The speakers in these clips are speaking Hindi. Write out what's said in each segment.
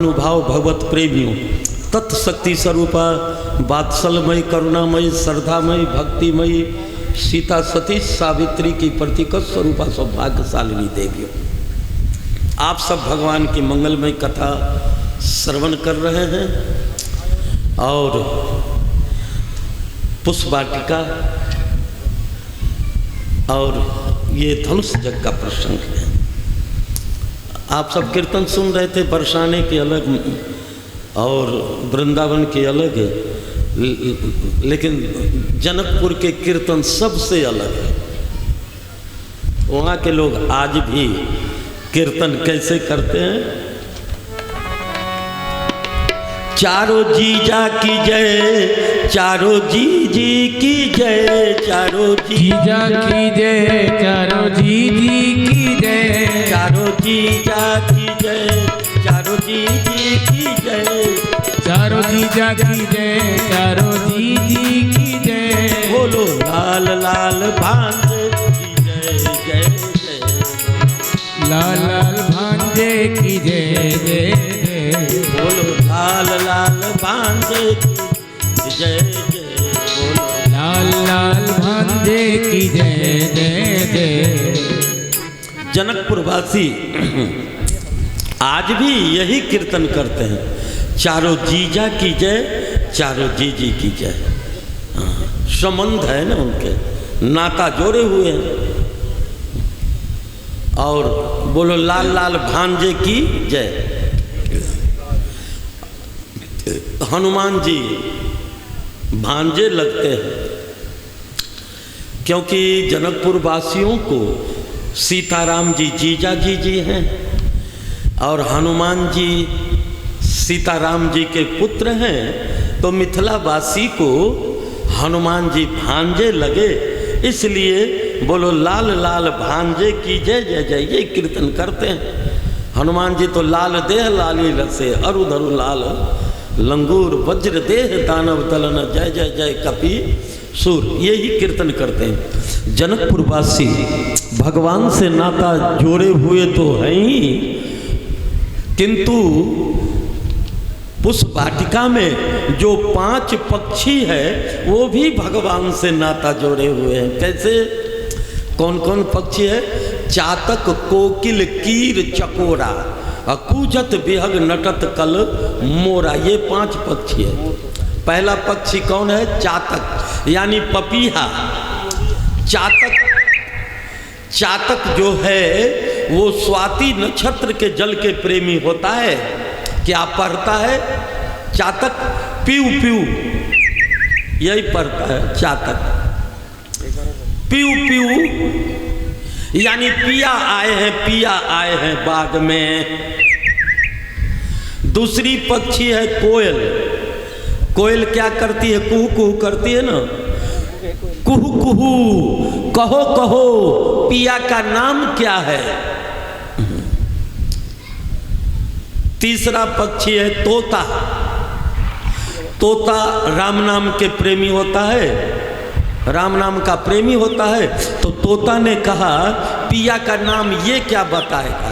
अनुभाव भगवत प्रेमियों तत्शक्ति स्वरूपा वात्सलमयी करुणामयी श्रद्धामयी भक्तिमयी सीता सती सावित्री की प्रतीक स्वरूपा सौभाग्यशालिनी देवियों, आप सब भगवान की मंगलमय कथा श्रवण कर रहे हैं और पुष्प वाटिका और ये धनुष जग का प्रसंग है। आप सब कीर्तन सुन रहे थे, बरसाने के अलग और वृंदावन के अलग है, लेकिन जनकपुर के कीर्तन सबसे अलग है। वहाँ के लोग आज भी कीर्तन कैसे करते हैं? चारों जीजा की जय, चारों जीजी की जय, चारों जीजा की जय, चारों जीजी की जय, चारों जीजा की जय, चारों जीजी की जय, चारों जीजा की जय, चारों जीजी की जय। बोलो लाल लाल भांजे की जय जय जय, लाल लाल भांजे की जय जय जय। बोलो लाल लाल भांजे की जय जय, बोलो लाल लाल भांजे की जय जय जय। जनकपुर वासी आज भी यही कीर्तन करते हैं, चारों जीजा की जय, चारों जीजी की जय। संबंध है ना, उनके नाता जोड़े हुए हैं। और बोलो लाल लाल भांजे की जय। हनुमान जी भांजे लगते हैं क्योंकि जनकपुर वासियों को सीताराम जी जीजा जी हैं और हनुमान जी सीताराम जी के पुत्र हैं, तो मिथिला वासी को हनुमान जी भांजे लगे, इसलिए बोलो लाल लाल भांजे की जय जय जय, ये कीर्तन करते हैं। हनुमान जी तो लाल देह लाली रसे, अरु धरु लाल लंगूर वज्र देह दानव दलन, जय जय जय कपि सूर, यही कीर्तन करते हैं। जनकपुर वासी भगवान से नाता जोड़े हुए तो हैं ही, किंतु पुष्प वाटिका में जो 5 पक्षी है वो भी भगवान से नाता जोड़े हुए हैं। कैसे? कौन कौन पक्षी है? चातक कोकिल कीर चकोरा, कूजत बिहग नटत कल मोरा, ये 5 पक्षी है। पहला पक्षी कौन है? चातक यानी पपीहा। चातक जो है वो स्वाति नक्षत्र के जल के प्रेमी होता है। क्या पढ़ता है चातक? पीऊ पीऊ, यही पढ़ता है चातक। पीऊ पीऊ यानी पिया आए हैं बाग में। दूसरी पक्षी है कोयल। कोयल क्या करती है? कुहू कुहू करती है ना, कुहू कुहू, कहो कहो पिया का नाम क्या है। तीसरा पक्षी है तोता। तोता राम नाम के प्रेमी होता है, राम नाम का प्रेमी होता है। तो तोता ने कहा पिया का नाम ये क्या बताएगा?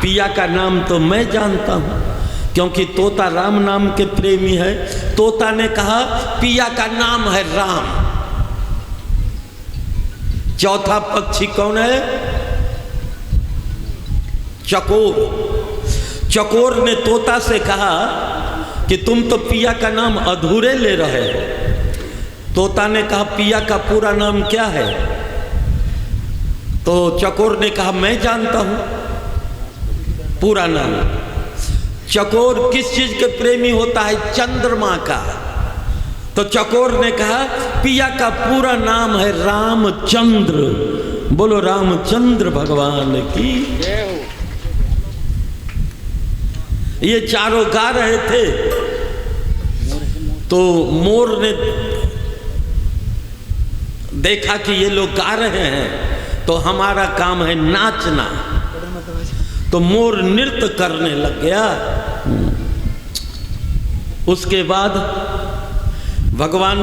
पिया का नाम तो मैं जानता हूँ, क्योंकि तोता राम नाम के प्रेमी है। तोता ने कहा पिया का नाम है राम। चौथा पक्षी कौन है? चकोर। चकोर ने तोता से कहा कि तुम तो पिया का नाम अधूरे ले रहे हो। तोता ने कहा पिया का पूरा नाम क्या है? तो चकोर ने कहा मैं जानता हूं पूरा नाम। चकोर किस चीज के प्रेमी होता है? चंद्रमा का। तो चकोर ने कहा पिया का पूरा नाम है रामचंद्र। बोलो रामचंद्र भगवान की। ये चारों गा रहे थे, तो मोर ने देखा कि ये लोग गा रहे हैं तो हमारा काम है नाचना, तो मोर नृत्य करने लग गया। उसके बाद भगवान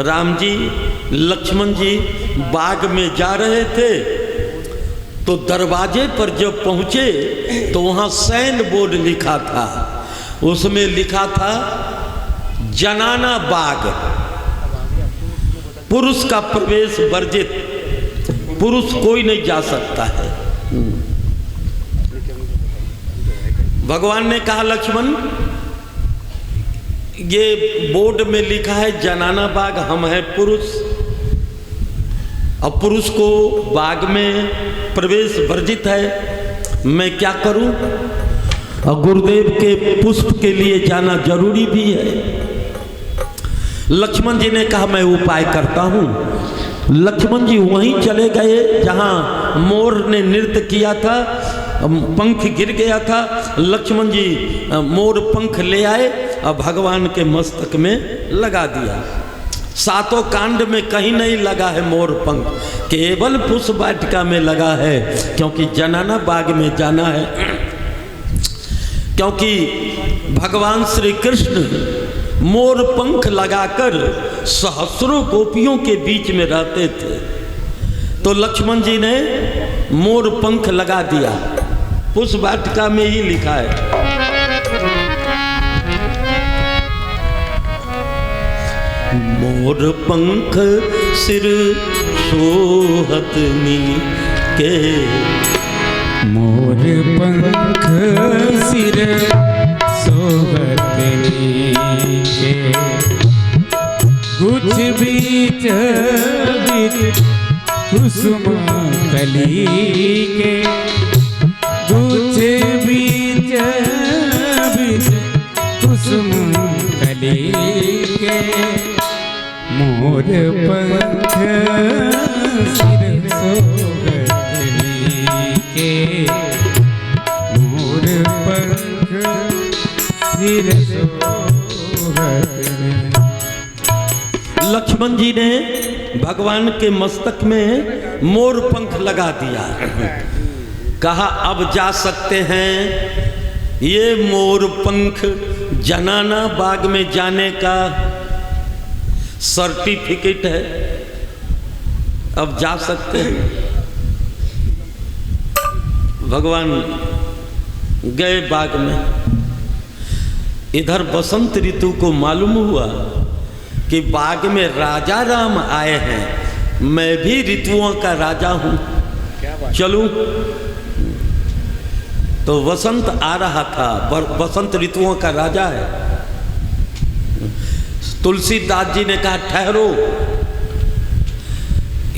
राम जी लक्ष्मण जी बाग में जा रहे थे तो दरवाजे पर जब पहुंचे तो वहां साइन बोर्ड लिखा था, उसमें लिखा था जनाना बाग, पुरुष का प्रवेश वर्जित, पुरुष कोई नहीं जा सकता है। भगवान ने कहा लक्ष्मण ये बोर्ड में लिखा है जनाना बाग, हम हैं पुरुष, अब पुरुष को बाग में प्रवेश वर्जित है, मैं क्या करूं? और गुरुदेव के पुष्प के लिए जाना जरूरी भी है। लक्ष्मण जी ने कहा मैं उपाय करता हूं। लक्ष्मण जी वहीं चले गए जहां मोर ने नृत्य किया था, पंख गिर गया था। लक्ष्मण जी मोर पंख ले आए और भगवान के मस्तक में लगा दिया। सातों कांड में कहीं नहीं लगा है मोर पंख, केवल पुष्प वाटिका में लगा है, क्योंकि जनाना बाग में जाना है। क्योंकि भगवान श्री कृष्ण मोर पंख लगाकर सहस्रों गोपियों के बीच में रहते थे, तो लक्ष्मण जी ने मोर पंख लगा दिया। पुष्प वाटिका में ही लिखा है, मोर पंख सिर सोहत के, मोर पंख सिर सोहत के, कुछ बीच बीच कुसुम कली के, कुछ बीच बीच कुसुम कली के, मोर पंख सिर सोहत के, मोर पंख सिर सोहत। लक्ष्मण जी ने भगवान के मस्तक में मोर पंख लगा दिया। कहा अब जा सकते हैं, ये मोर पंख जनाना बाग में जाने का सर्टिफिकेट है, अब जा सकते हैं। भगवान गए बाग में। इधर बसंत ऋतु को मालूम हुआ कि बाग में राजा राम आए हैं, मैं भी ऋतुओं का राजा हूं, चलूं। तो वसंत आ रहा था, बसंत ऋतुओं का राजा है। तुलसीदास जी ने कहा ठहरो,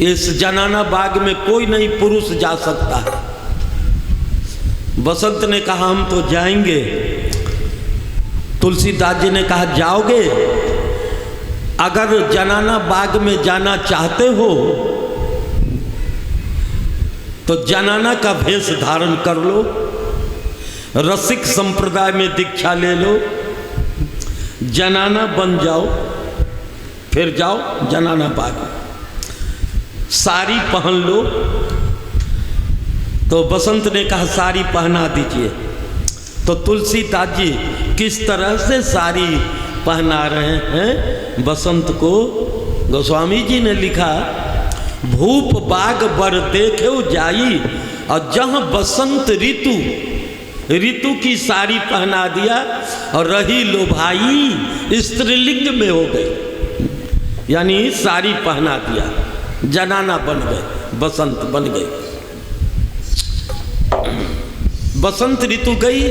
इस जनाना बाग में कोई नहीं पुरुष जा सकता है। बसंत ने कहा हम तो जाएंगे। तुलसीदास जी ने कहा जाओगे? अगर जनाना बाग में जाना चाहते हो तो जनाना का भेष धारण कर लो, रसिक संप्रदाय में दीक्षा ले लो, जनाना बन जाओ, फिर जाओ जनाना बाग, साड़ी पहन लो। तो बसंत ने कहा साड़ी पहना दीजिए। तो तुलसीदास जी किस तरह से साड़ी पहना रहे हैं बसंत को? गोस्वामी जी ने लिखा भूप बाग बर देखे जाई, और जहाँ बसंत ऋतु की साड़ी पहना दिया और रही लो भाई स्त्रीलिंग में हो गई, यानी साड़ी पहना दिया, जनाना बन गए, बसंत बन गई। बसंत ऋतु गई,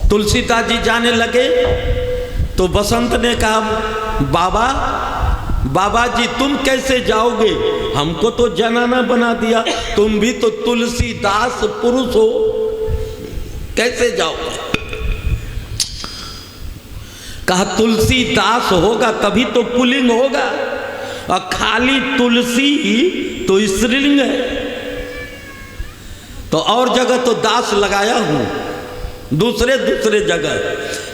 तुलसीदास जी जाने लगे। तो बसंत ने कहा बाबा जी तुम कैसे जाओगे, हमको तो जनाना बना दिया, तुम भी तो तुलसीदास पुरुष हो, कैसे जाओगे? कहा तुलसीदास होगा तभी तो पुल्लिंग होगा, और खाली तुलसी तो स्त्रीलिंग है। तो और जगह तो दास लगाया हूं, दूसरे जगह।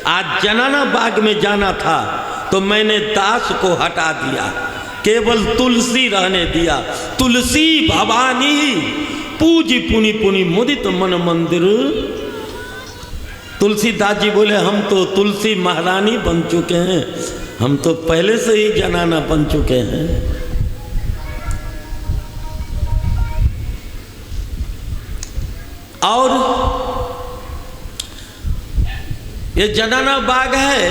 आज जनाना बाग में जाना था तो मैंने दास को हटा दिया, केवल तुलसी रहने दिया। तुलसी भवानी पूजी पुनि पुनि मुदित मन मंदिर। तुलसीदास जी बोले हम तो तुलसी महारानी बन चुके हैं, हम तो पहले से ही जनाना बन चुके हैं। और ये जनाना बाग है,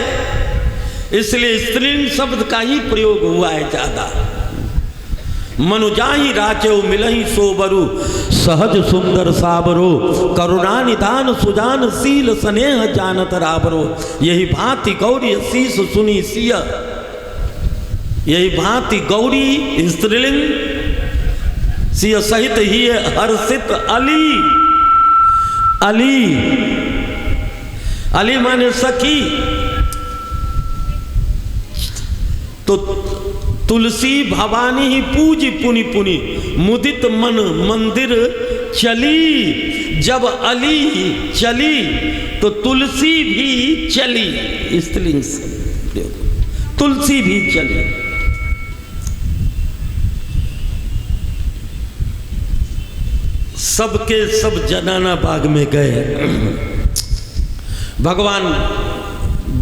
इसलिए स्त्रीलिंग शब्द का ही प्रयोग हुआ है ज्यादा। मनुजाही राचो मिलही सोबरु, सहज सुंदर साबरो, करुणा निदान सुजान शील स्नेह जानत राबरो। यही भांति गौरी शीस सुनी सिय, यही भांति गौरी स्त्रीलिंग सिय सहित ही हर्षित अली। अली अली माने सखी। तो तुलसी भवानी ही पूजी पुनि पुनि, मुदित मन मंदिर चली। जब अली चली तो तुलसी भी चली, स्त्रीलिंग से तुलसी भी चली। सबके सब जनाना बाग में गए। भगवान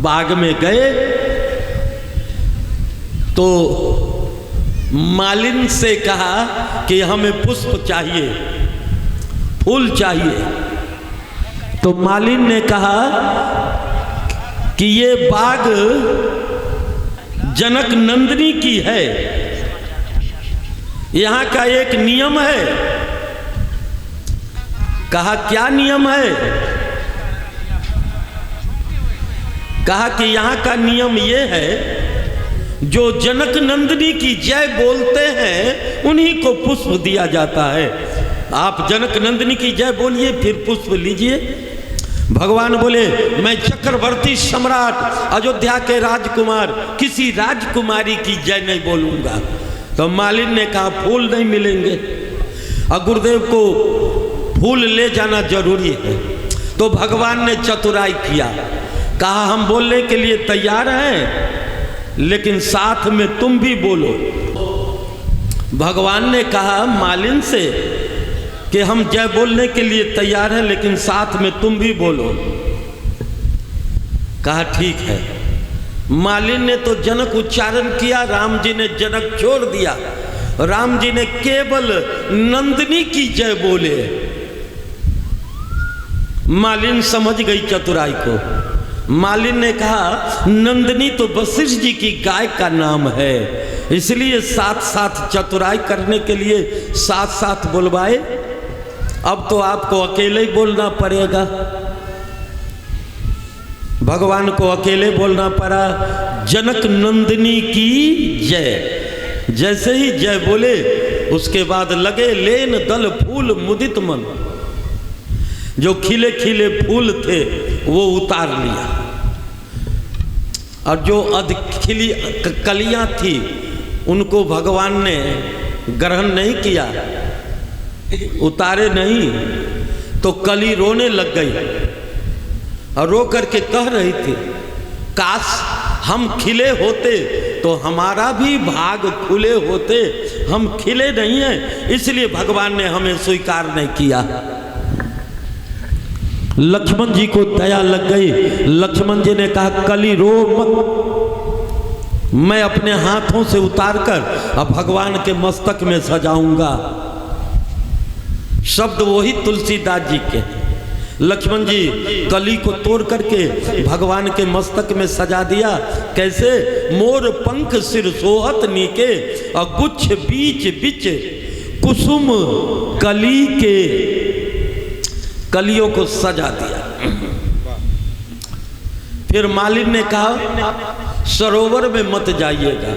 बाग में गए तो मालिन से कहा कि हमें पुष्प चाहिए, फूल चाहिए। तो मालिन ने कहा कि ये बाग जनक नंदिनी की है, यहाँ का एक नियम है। कहा क्या नियम है? कहा कि यहाँ का नियम ये है, जो जनक नंदिनी की जय बोलते हैं उन्हीं को पुष्प दिया जाता है। आप जनक नंदिनी की जय बोलिए, फिर पुष्प लीजिए। भगवान बोले मैं चक्रवर्ती सम्राट अयोध्या के राजकुमार किसी राजकुमारी की जय नहीं बोलूंगा। तो मालिन ने कहा फूल नहीं मिलेंगे और गुरुदेव को फूल ले जाना जरूरी है। तो भगवान ने चतुराई किया, कहा हम बोलने के लिए तैयार हैं, लेकिन साथ में तुम भी बोलो। भगवान ने कहा मालिन से कि हम जय बोलने के लिए तैयार हैं, लेकिन साथ में तुम भी बोलो। कहा ठीक है। मालिन ने तो जनक उच्चारण किया, राम जी ने जनक छोड़ दिया। राम जी ने केवल नंदिनी की जय बोले। मालिन समझ गई चतुराई को। मालिन ने कहा नंदिनी तो वशिष्ठ जी की गाय का नाम है, इसलिए साथ साथ चतुराई करने के लिए साथ साथ बुलवाए। अब तो आपको अकेले ही बोलना पड़ेगा। भगवान को अकेले बोलना पड़ा, जनक नंदिनी की जय। जैसे ही जय बोले उसके बाद लगे लेन दल फूल मुदित मन। जो खिले खिले फूल थे वो उतार लिया, और जो खिली कलियां थी उनको भगवान ने ग्रहण नहीं किया, उतारे नहीं। तो कली रोने लग गई और रो करके कह रही थी काश हम खिले होते तो हमारा भी भाग खुले होते। हम खिले नहीं हैं, इसलिए भगवान ने हमें स्वीकार नहीं किया। लक्ष्मण जी को दया लग गई। लक्ष्मण जी ने कहा कली रो मत, मैं अपने हाथों से उतार कर अब भगवान के मस्तक में सजाऊंगा। शब्द वही तुलसीदास जी के। लक्ष्मण जी कली को तोड़ करके भगवान के मस्तक में सजा दिया। कैसे? मोर पंख सिर सोहत नीके और गुच्छ बीच बीच कुसुम कली के, कलियों को सजा दिया। फिर मालिन ने कहा सरोवर में मत जाइएगा।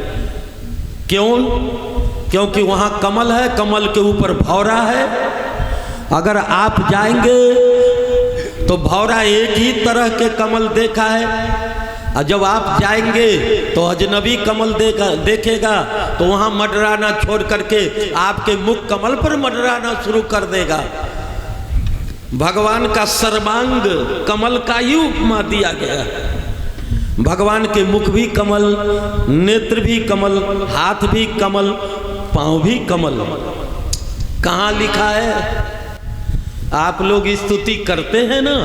क्यों? क्योंकि वहां कमल है, कमल के ऊपर भौरा है। अगर आप जाएंगे तो भौरा एक ही तरह के कमल देखा है, और जब आप जाएंगे तो अजनबी कमल देखेगा तो वहां मंडराना छोड़ करके आपके मुख कमल पर मंडराना शुरू कर देगा। भगवान का सर्वांग कमल का ही उपमा दिया गया। भगवान के मुख भी कमल, नेत्र भी कमल, हाथ भी कमल, पांव भी कमल। कहाँ लिखा है? आप लोग स्तुति करते हैं ना,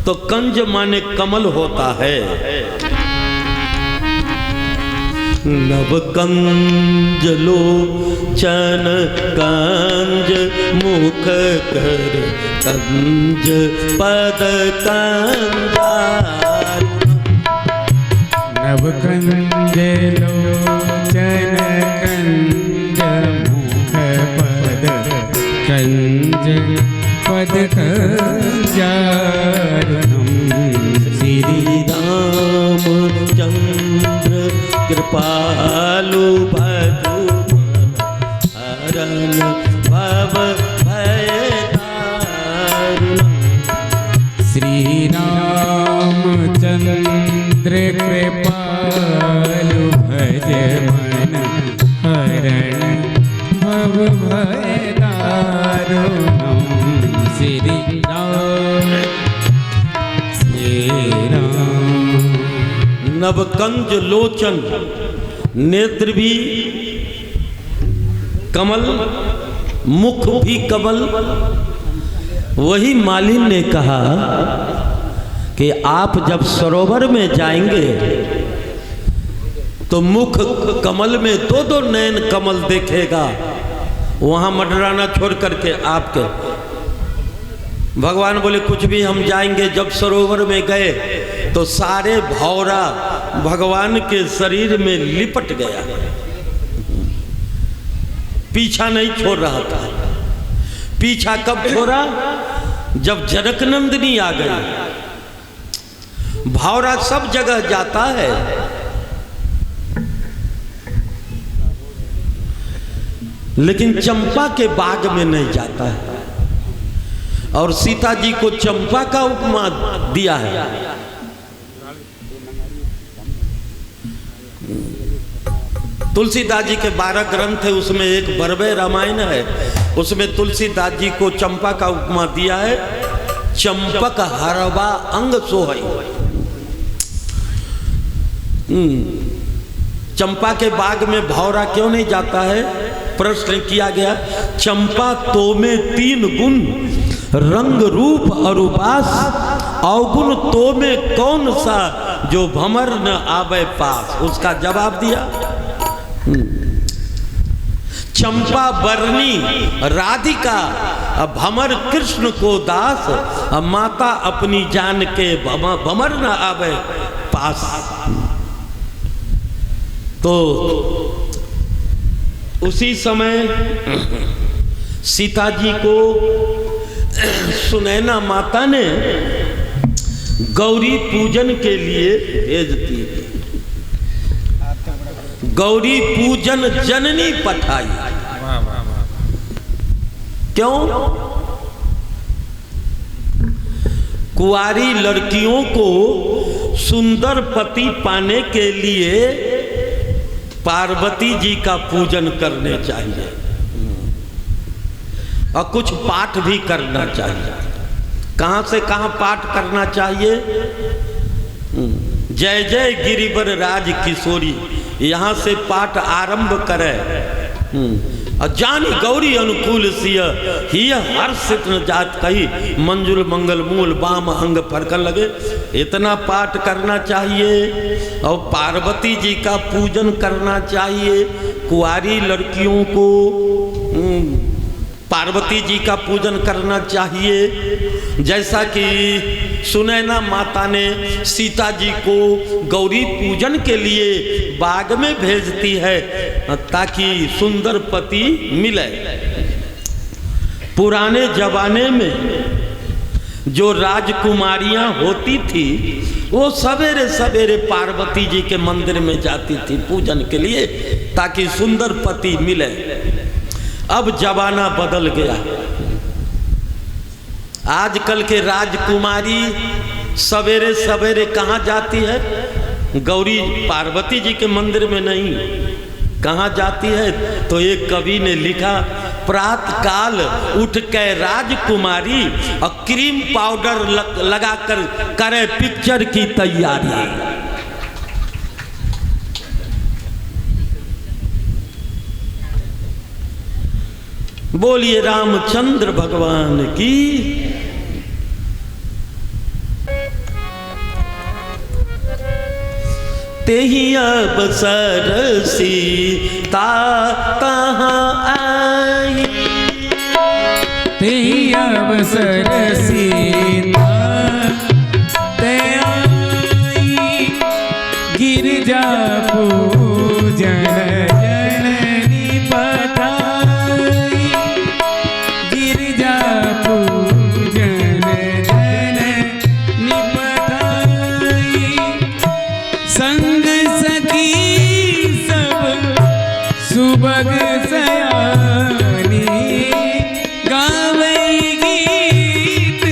तो कंज माने कमल होता है। नव कंज लोचन कंज मुख कर कंज पद कंजार। नव कंज लोचन कंज मुख पद कंज पद कंजारुणम। श्री रामचंद्र कृपालु भगुमन हरन भव भय दारुणम। श्री रामचंद्र कृपालु भज मन हरण भव भय दारुणम। श्री राम नवकंज लोचन, नेत्र भी कमल, मुख भी कमल। वही मालिन ने कहा कि आप जब सरोवर में जाएंगे तो मुख कमल में दो दो नयन कमल देखेगा, वहां मडराना छोड़ करके आपके। भगवान बोले कुछ भी हम जाएंगे। जब सरोवर में गए तो सारे भौरा भगवान के शरीर में लिपट गया, पीछा नहीं छोड़ रहा था। पीछा कब छोड़ा? जब जनकनंदिनी आ गई। भौरा सब जगह जाता है, लेकिन चंपा के बाग में नहीं जाता है। और सीता जी को चंपा का उपमा दिया है। तुलसीदास जी के 12 ग्रंथ है, उसमें एक बरबे रामायण है, उसमें तुलसीदास जी को चंपा का उपमा दिया है। चंपक हरवा अंग सोहई। चंपा के बाग में भौरा क्यों नहीं जाता है? प्रश्न किया गया। चंपा तो में 3 गुण, रंग रूप और उपास, अवगुण तो में कौन सा जो भमर न आवे पास। उसका जवाब दिया। चंपा बरनी राधिका, भमर कृष्ण को दास, माता अपनी जान के भमर न आवे पास। तो उसी समय सीता जी को सुनैना माता ने गौरी पूजन के लिए भेज दी। गौरी पूजन जननी पठाई। क्यों? कुंवारी लड़कियों को सुंदर पति पाने के लिए पार्वती जी का पूजन करने चाहिए और कुछ पाठ भी करना चाहिए। कहां से कहां पाठ करना चाहिए? जय जय गिरिवर राज किशोरी, यहाँ से पाठ आरंभ करे। जानी गौरी अनुकूल सिय हिय हर्षित न जात कही, मंजुल मंगल मूल बाम अंग फरकन लगे। इतना पाठ करना चाहिए और पार्वती जी का पूजन करना चाहिए। कुंवारी लड़कियों को पार्वती जी का पूजन करना चाहिए। जैसा कि सुनैना माता ने सीता जी को गौरी पूजन के लिए बाग में भेजती है ताकि सुंदर पति मिले। पुराने जमाने में जो राजकुमारियां होती थी वो सवेरे सवेरे पार्वती जी के मंदिर में जाती थी पूजन के लिए ताकि सुंदर पति मिले। अब जमाना बदल गया। आजकल के राजकुमारी सवेरे सवेरे कहाँ जाती है? गौरी पार्वती जी के मंदिर में नहीं, कहाँ जाती है? तो एक कवि ने लिखा, प्रातः काल उठ के राजकुमारी और क्रीम पाउडर लगाकर करे पिक्चर की तैयारी। बोलिए रामचंद्र भगवान की। तेहि अवसर सीता कहाँ आई, अवसर सीता दयाई गिरिजा पूजन जननी पठाई गिरिजा पूजन जननी पठाई संग सखी सब सुबग सयानी गावई गीत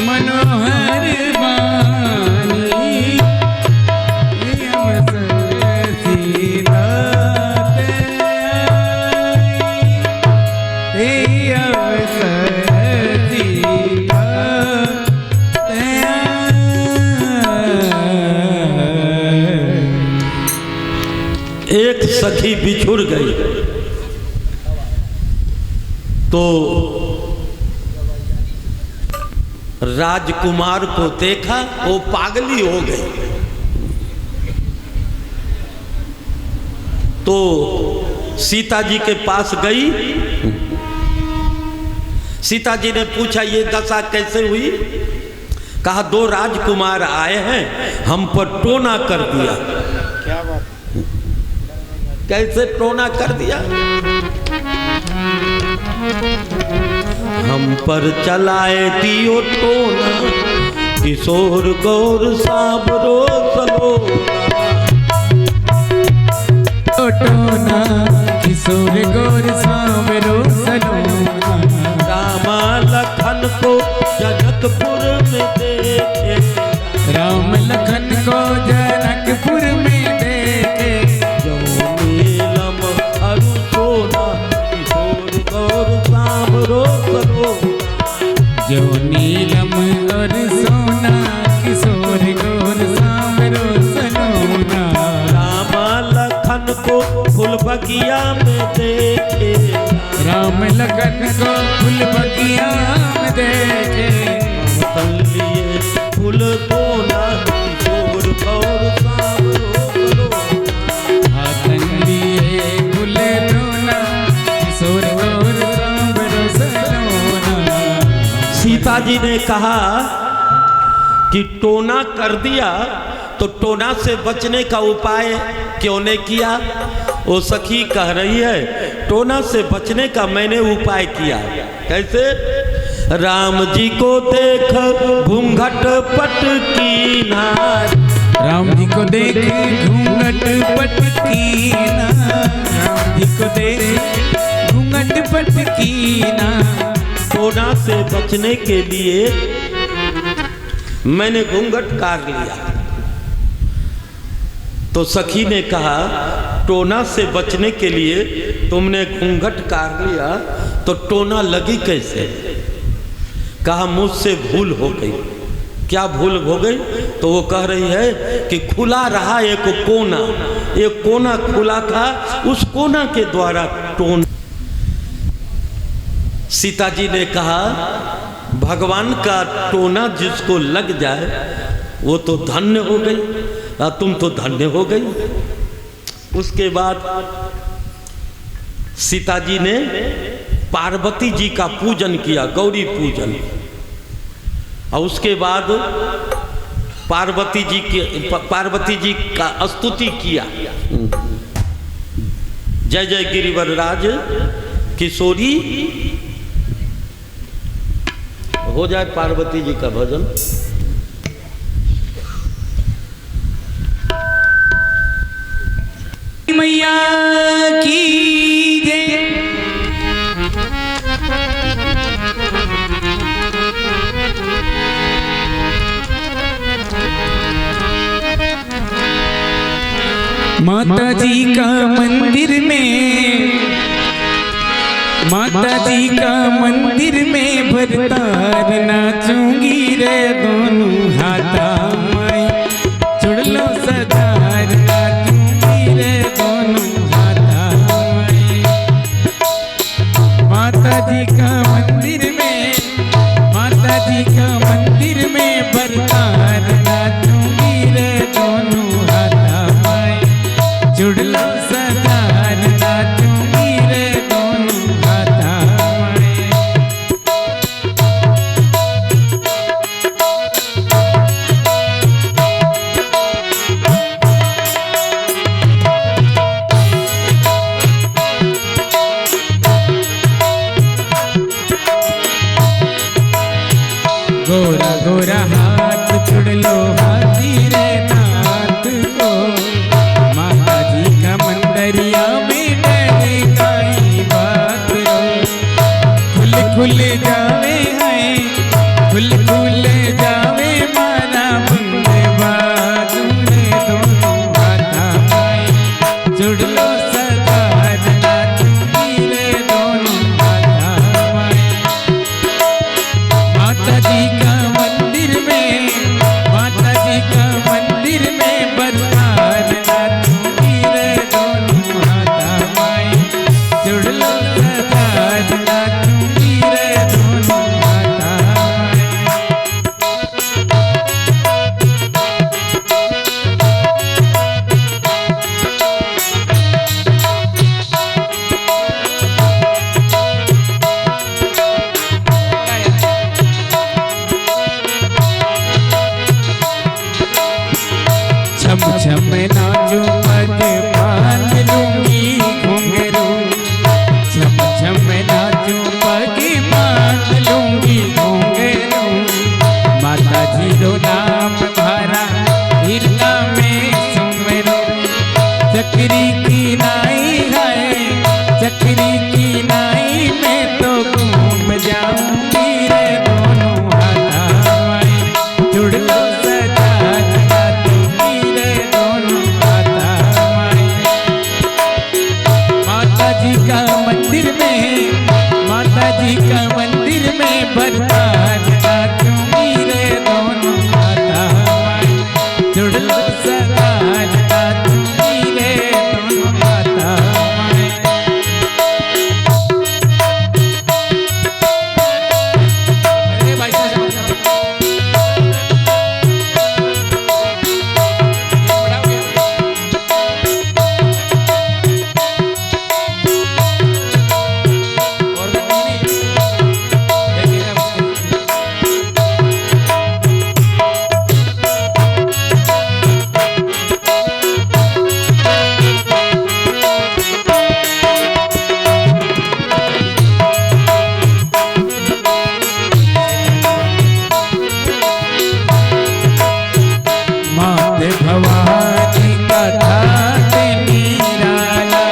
मनोहर बानी अवसर सीता अवसर सीता एक सखी बिछुड़ गई तो राजकुमार को देखा, वो पागली हो गई। तो सीता जी के पास गई। सीता जी ने पूछा ये दशा कैसे हुई? कहा दो राजकुमार आए हैं, हम पर टोना कर दिया। क्या बात? कैसे टोना कर दिया? हम पर चलाए दियो टोना, किशोर गौर साबरो सलोना। टोना किशोर गौर साबरो सलोना। रामा लखन को जनकपुर में देखे, राम लखन को जनकपुर में देखे। जो नीलम अरु सोना, किशोर गौर साबरो सलोना। जो नीलम और सोना, किशोर गौर साबरो सलोना। रामा लखन को फूल बगिया में देखे, राम लखन को फूल बगिया में देखे। लिए फूल सोना, किशोर गौर साबरो सलोना। हाथन लिए फूल सोना, किशोर गौर साबरो सलोना। सीता जी ने कहा कि टोना कर दिया तो टोना से बचने का उपाय क्यों नहीं किया? वो सखी कह रही है टोना से बचने का मैंने उपाय किया। कैसे? राम जी को देख घूंघट पट कीना, राम जी को देख घूंघट पट कीना। राम जी को देख घूंघट पट कीना। टोना से बचने के लिए मैंने घूंघट काट लिया। तो सखी ने कहा टोना से बचने के लिए तुमने घूंघट काट लिया तो टोना लगी कैसे? कहा मुझसे भूल हो गई। क्या भूल हो गई? तो वो कह रही है कि खुला रहा एक कोना खुला था, उस कोना के द्वारा टोना। सीता जी ने कहा भगवान का टोना जिसको लग जाए वो तो धन्य हो गई, तुम तो धन्य हो गई। उसके बाद सीता जी ने पार्वती जी का पूजन किया, गौरी पूजन। और उसके बाद पार्वती जी का स्तुति किया। जय जय गिरिवर राज किशोरी। हो जाए पार्वती जी का भजन। मैया की जय। माता जी का मंदिर में, माता जी का मंदिर में भरतार नाचूंगी रे दोनों हाथा माई जुड़ लो सदार नाचूंगी रे दोनों हाथा माई। माता जी का मंदिर में, माता जी का मंदिर में भरतार नाचूंगी रे दोनों हाथा माई जुड़ लो सदार नाचूंगी रे दोनों हाथा माई। खुल जावे हैं, खुल जावे मारा बंदवा तुमने दोनों हाथा माए जुड़ लो सदा रात मेरे दोनों हाथा माए। माता जी का मंदिर में, माता जी का मंदिर में बरसात रात मेरे दोनों हाथा माए जुड़ लो सदा रात मेरे दोनों हाथा माए। छम छम नाचो पग बांध लूंगी घुंघरू, छम छम नाचो पग बांध लूंगी घुंघरू। माता जी रो नाम भरा हिरना में सुमरू, चक्री की नाई है, चक्री की नाई में तो घूम जाऊंगी रे दोनों हाथा माए जुड़ लो सदा रात मेरे दोनों हाथा माए। माता जी का मंदिर में, माता जी का मंदिर में बरसात रात मेरे दोनों हाथा माए जुड़ लो सदा रात मेरे दोनों हाथा माए। अरे भाई साहब बड़ा हो गया। और नहीं देखिए ना उसको। माते भवानी कथा ते निराला,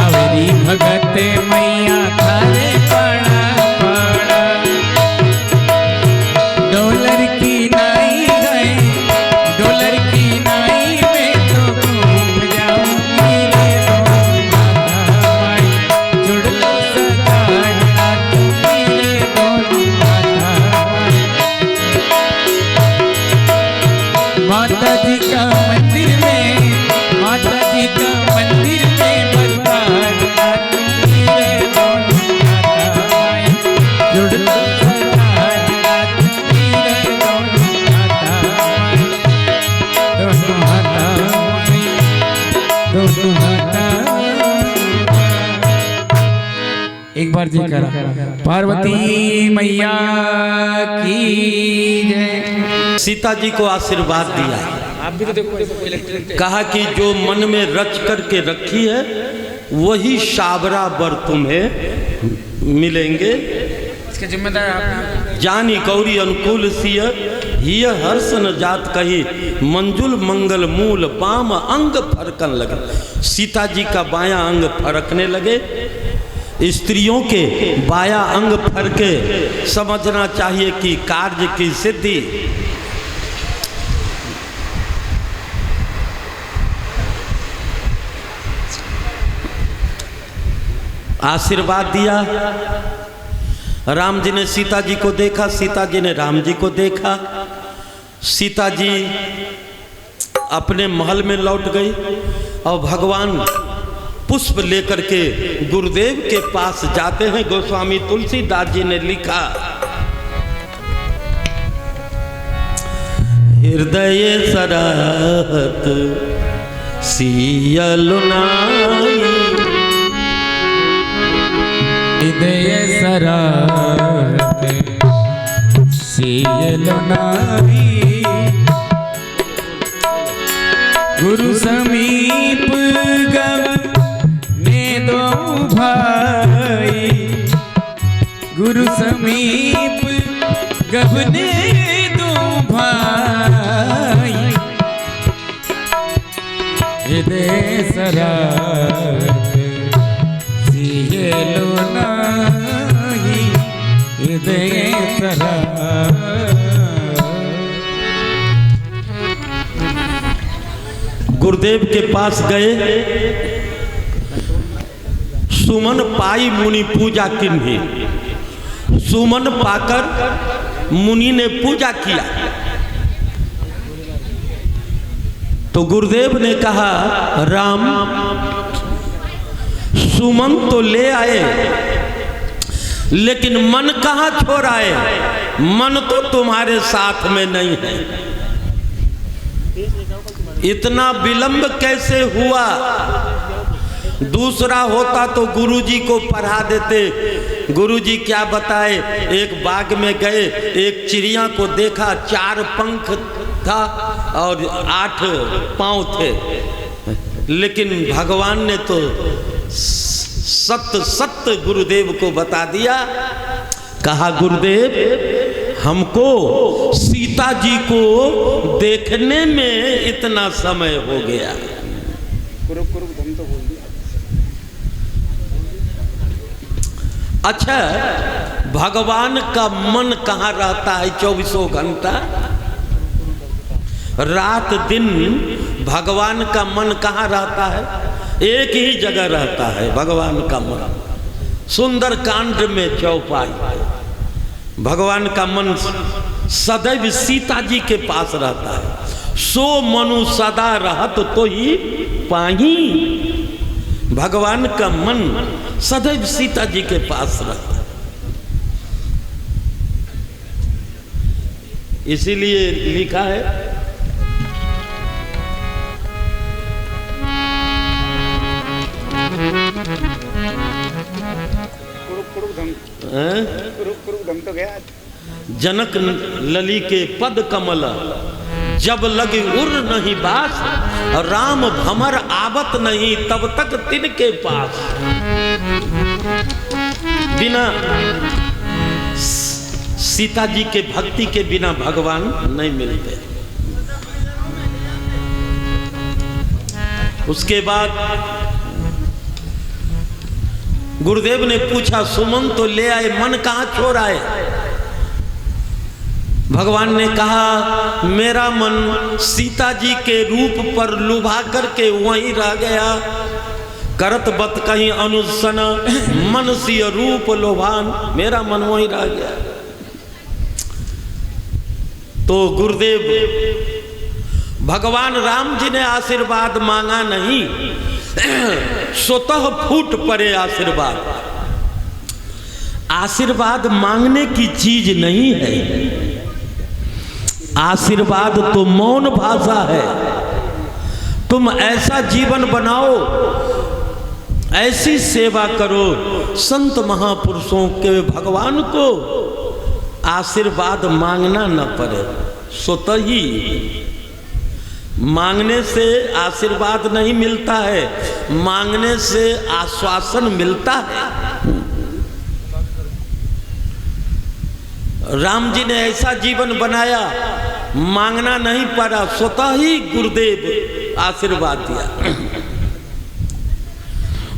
आवरी भगत मैया थारे पड़ा पड़ा। डॉलर की नाई है, डॉलर की नाई में तो घूम जाऊंगी रे दोनों हाथा माए जुड़ लो सदा रात मेरे दोनों हाथा माए। माता जी का मंदिर में, माता जी का मंदिर में बरसात रात मेरे दोनों हाथा माए जुड़ लो सदा रात मेरे दोनों हाथा माए दोनों हाथा माए दोनों हाथा माए। एक बार जी करा पार्वती मैया की जय। सीता जी को आशीर्वाद दिया, आप भी तो देखो इलेक्ट्रिक कहा कि जो मन में रच करके रखी है वही साबरा बर तुम्हें मिलेंगे। इसके जिम्मेदार आप जानी गौरी अनुकूल सिय हिय हर्षन जात कही मंजुल मंगल मूल बाम अंग फरकन लगे। सीता जी का बायां अंग फरकने लगे। स्त्रियों के बायां अंग फरके समझना चाहिए कि कार्य की सिद्धि। आशीर्वाद दिया। राम जी ने सीता जी को देखा, सीता जी ने राम जी को देखा। सीता जी अपने महल में लौट गई और भगवान पुष्प लेकर के गुरुदेव के पास जाते हैं। गोस्वामी तुलसीदास जी ने लिखा, हृदय सराहत सियलुनाई, हृदय सराहत सियलुनाई। गुरु समीप गम ने दो भाई, गुरु समीप गबने दो भाई। हृदय सराहत सियलुनाई। हृदय सरा। गुरुदेव के पास गए, सुमन पाई मुनि पूजा किन्ही। सुमन पाकर मुनि ने पूजा किया तो गुरुदेव ने कहा, राम सुमन तो ले आए लेकिन मन कहाँ छोड़ आए? मन तो तुम्हारे साथ में नहीं है। इतना विलंब कैसे हुआ? दूसरा होता तो गुरुजी को पढ़ा देते। गुरुजी क्या बताए, एक बाग में गए, एक चिड़िया को देखा, 4 पंख था और 8 पांव थे, लेकिन भगवान ने तो सत्य सत्य गुरुदेव को बता दिया। कहा, गुरुदेव हमको सीता जी को देखने में इतना समय हो गया। अच्छा, भगवान का मन कहाँ रहता है 24 घंटा? रात दिन भगवान का मन कहाँ रहता है? एक ही जगह रहता है भगवान का मन। सुंदर कांड में चौपाई, भगवान का मन सदैव सीता जी के पास रहता है। सो मनु सदा रहत तो ही पाही। भगवान का मन सदैव सीता जी के पास रहता है। इसीलिए लिखा है, जनक लली के पद कमल जब लगे उर नहीं बास, राम भमर आवत नहीं तब तक तिनके पास। बिना सीता जी के भक्ति के बिना भगवान नहीं मिलते। उसके बाद गुरुदेव ने पूछा, सुमन तो ले आए, मन कहाँ छोड़ आए? भगवान ने कहा, मेरा मन सीता जी के रूप पर लुभा करके वहीं रह गया। करत बत कहीं अनुसन मन सी रूप लोभान, मेरा मन वहीं रह गया। तो गुरुदेव भगवान राम जी ने आशीर्वाद मांगा नहीं, स्वतः फूट पड़े आशीर्वाद। आशीर्वाद मांगने की चीज नहीं है, आशीर्वाद तो मौन भाषा है। तुम ऐसा जीवन बनाओ, ऐसी सेवा करो, संत महापुरुषों के भगवान को आशीर्वाद मांगना न पड़े। स्वतः ही मांगने से आशीर्वाद नहीं मिलता है, मांगने से आश्वासन मिलता है। राम जी ने ऐसा जीवन बनाया, मांगना नहीं पड़ा, स्वतः ही गुरुदेव आशीर्वाद दिया।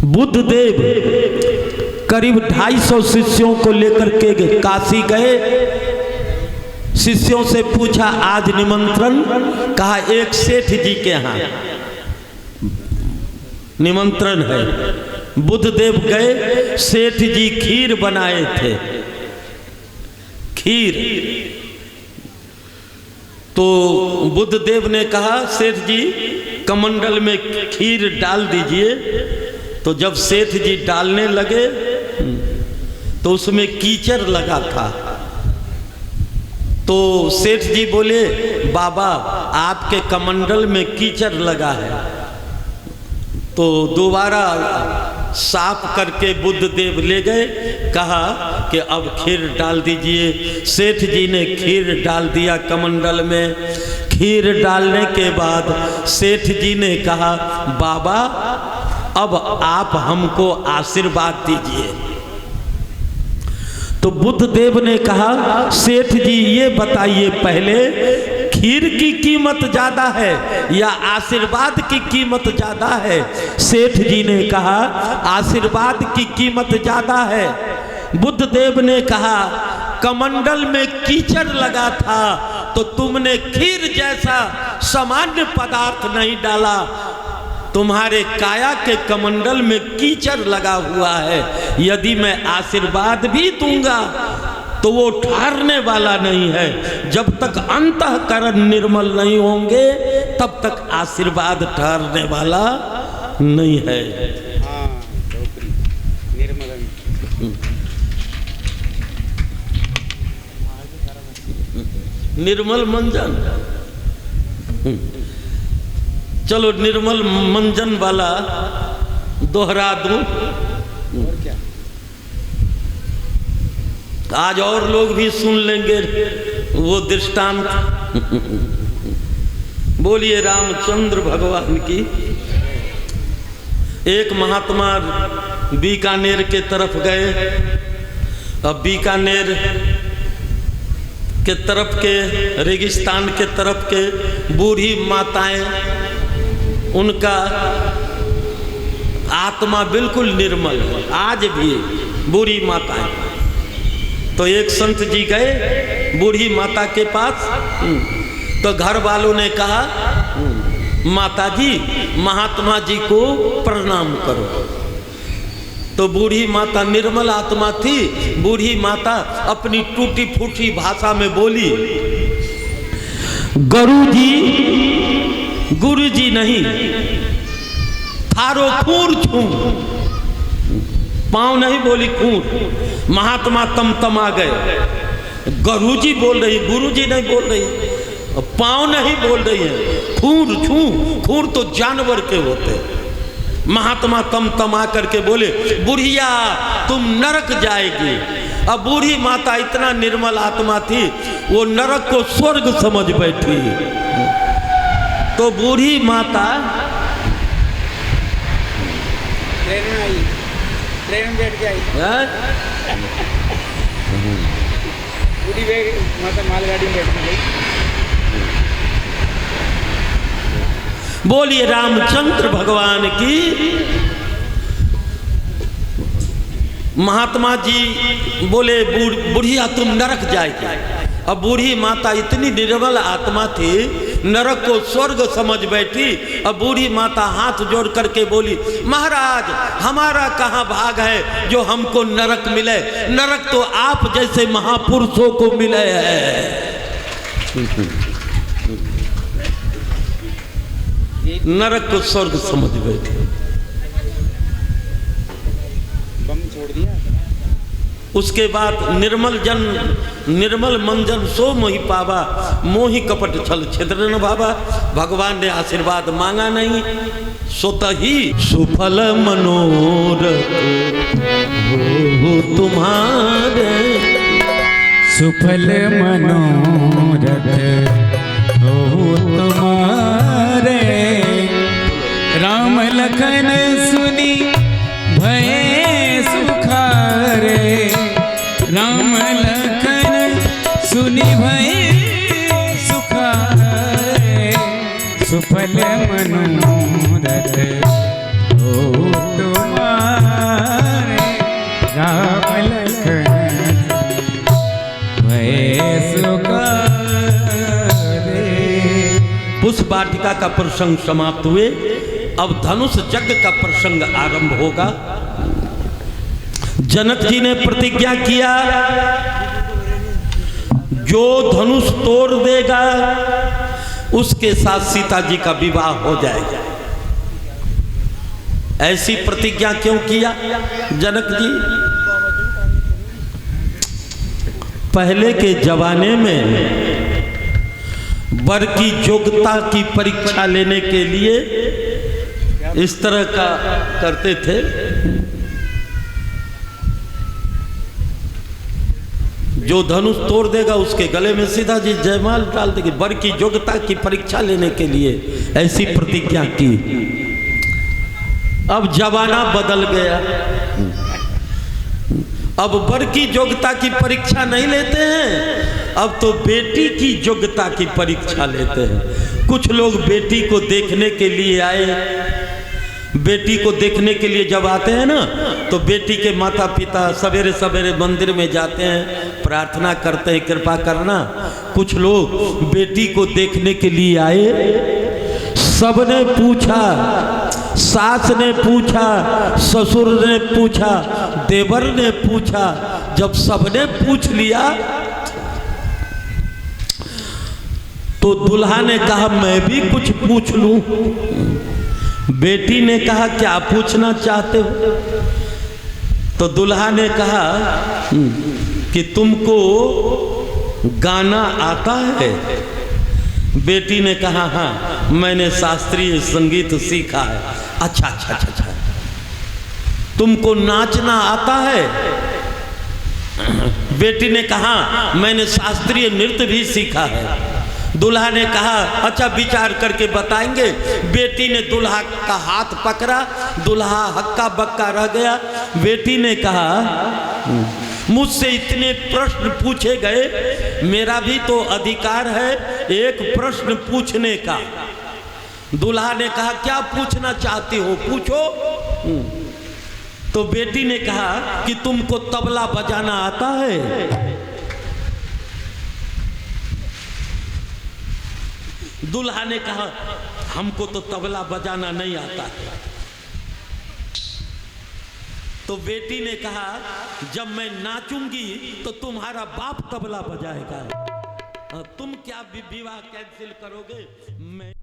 बुद्ध देव करीब 250 शिष्यों को लेकर के काशी गए। शिष्यों से पूछा, आज निमंत्रण? कहा, एक सेठ जी के यहाँ निमंत्रण है। बुद्ध देव गए, सेठ जी खीर बनाए थे। खीर तो बुद्ध देव ने कहा, सेठ जी कमंडल में खीर डाल दीजिए। तो जब सेठ जी डालने लगे तो उसमें कीचड़ लगा था। तो सेठ जी बोले, बाबा आपके कमंडल में कीचड़ लगा है। तो दोबारा साफ करके बुद्ध देव ले गए, कहा कि अब खीर डाल दीजिए। सेठ जी ने खीर डाल दिया कमंडल में। खीर डालने के बाद सेठ जी ने कहा, बाबा अब आप हमको आशीर्वाद दीजिए। तो बुद्ध देव ने कहा, सेठ जी ये बताइए पहले, खीर की कीमत ज्यादा है या आशीर्वाद की कीमत ज्यादा है? सेठ जी ने कहा, आशीर्वाद की कीमत ज्यादा है। बुद्ध देव ने कहा, कमंडल में कीचड़ लगा था तो तुमने खीर जैसा सामान्य पदार्थ नहीं डाला, तुम्हारे काया के कमंडल में कीचड़ लगा हुआ है। यदि मैं आशीर्वाद भी दूंगा तो वो ठहरने वाला नहीं है। जब तक अंतःकरण निर्मल नहीं होंगे तब तक आशीर्वाद ठहरने वाला नहीं है। निर्मल मंजन, चलो निर्मल मंजन वाला दोहरा दूं। आज और लोग भी सुन लेंगे वो दृष्टांत। बोलिए रामचंद्र भगवान की। एक महात्मा बीकानेर के तरफ गए। अब बीकानेर के तरफ के रेगिस्तान के तरफ के बूढ़ी माताएं, उनका आत्मा बिल्कुल निर्मल है आज भी, बूढ़ी माताएं। तो एक संत जी गए बूढ़ी माता के पास, तो घर वालों ने कहा माता जी महात्मा जी को प्रणाम करो। तो बूढ़ी माता निर्मल आत्मा थी। बूढ़ी माता अपनी टूटी फूटी भाषा में बोली, गुरु जी नहीं, थारो खूर छू। पांव नहीं बोली, खूर। महात्मा तमतमा गए। गुरुजी बोल रही, गुरुजी नहीं बोल रही, पांव नहीं बोल रही है, खूर छू। खूर तो जानवर के होते। महात्मा तमतमा करके बोले, बुढ़िया तुम नरक जाएगी। अब बूढ़ी माता इतना निर्मल आत्मा थी, वो नरक को स्वर्ग समझ बैठी। तो बूढ़ी माता ट्रेन में बैठ के आई, बूढ़ी माता मालगाड़ी में बैठ गई। बोलिए रामचंद्र भगवान की। महात्मा जी बोले, बुढ़िया तुम नरक जाएगी। अब बूढ़ी माता इतनी निर्मल आत्मा थी, नरक को स्वर्ग समझ बैठी। अब बूढ़ी माता हाथ जोड़ करके बोली, महाराज हमारा कहाँ भाग है जो हमको नरक मिले। नरक तो आप जैसे महापुरुषों को मिले है। नरक को स्वर्ग समझ बैठे। बम छोड़ दिया। उसके बाद निर्मल मंजन सो मोहि पावा, मोहि कपट छल छिद्र न भावा। भगवान ने आशीर्वाद मांगा नहीं, स्वतः ही सुफल मनोरथ हो तुम्हारे। सुफल मनोरथ हो तुम्हारे। राम लखन सुनी भय सुखारे। राम लखन सुनी भय सुखारे। सुफल मनोरथ हो तुम्हारे। राम लखन भय सुखारे। पुष्प वाटिका का प्रसंग समाप्त हुए। अब धनुष यज्ञ का प्रसंग आरंभ होगा। जनक जी ने प्रतिज्ञा किया, जो धनुष तोड़ देगा उसके साथ सीता जी का विवाह हो जाएगा। ऐसी प्रतिज्ञा क्यों किया जनक जी? पहले के जमाने में वर की योग्यता की परीक्षा लेने के लिए इस तरह का करते थे। जो धनुष तोड़ देगा उसके गले में सीधा जी जयमाल डाल देगी। वर की योग्यता की परीक्षा लेने के लिए ऐसी प्रतिज्ञा की। अब जमाना बदल गया। अब वर की योग्यता की परीक्षा नहीं लेते हैं, अब तो बेटी की योग्यता की परीक्षा लेते हैं। कुछ लोग बेटी को देखने के लिए आए बेटी को देखने के लिए जब आते हैं ना, तो बेटी के माता पिता सवेरे सवेरे मंदिर में जाते हैं, प्रार्थना करते हैं कृपा करना। कुछ लोग बेटी को देखने के लिए आए, सबने पूछा, सास ने पूछा, ससुर ने पूछा, देवर ने पूछा। जब सबने पूछ लिया तो दूल्हा ने कहा मैं भी कुछ पूछ लूं। बेटी ने कहा क्या पूछना चाहते हो? तो दूल्हा ने कहा कि तुमको गाना आता है? बेटी ने कहा हाँ, मैंने शास्त्रीय संगीत सीखा है। अच्छा अच्छा अच्छा अच्छा। तुमको नाचना आता है? बेटी ने कहा मैंने शास्त्रीय नृत्य भी सीखा है। दूल्हा ने कहा अच्छा विचार करके बताएंगे। बेटी ने दूल्हा का हाथ पकड़ा, दूल्हा हक्का बक्का रह गया। बेटी ने कहा मुझसे इतने प्रश्न पूछे गए, मेरा भी तो अधिकार है एक प्रश्न पूछने का। दूल्हा ने कहा क्या पूछना चाहती हो, पूछो। तो बेटी ने कहा कि तुमको तबला बजाना आता है? दूल्हा ने कहा हमको तो तबला बजाना नहीं आता है। तो बेटी ने कहा जब मैं नाचूंगी तो तुम्हारा बाप तबला बजाएगा। तुम क्या विवाह कैंसिल करोगे? मैं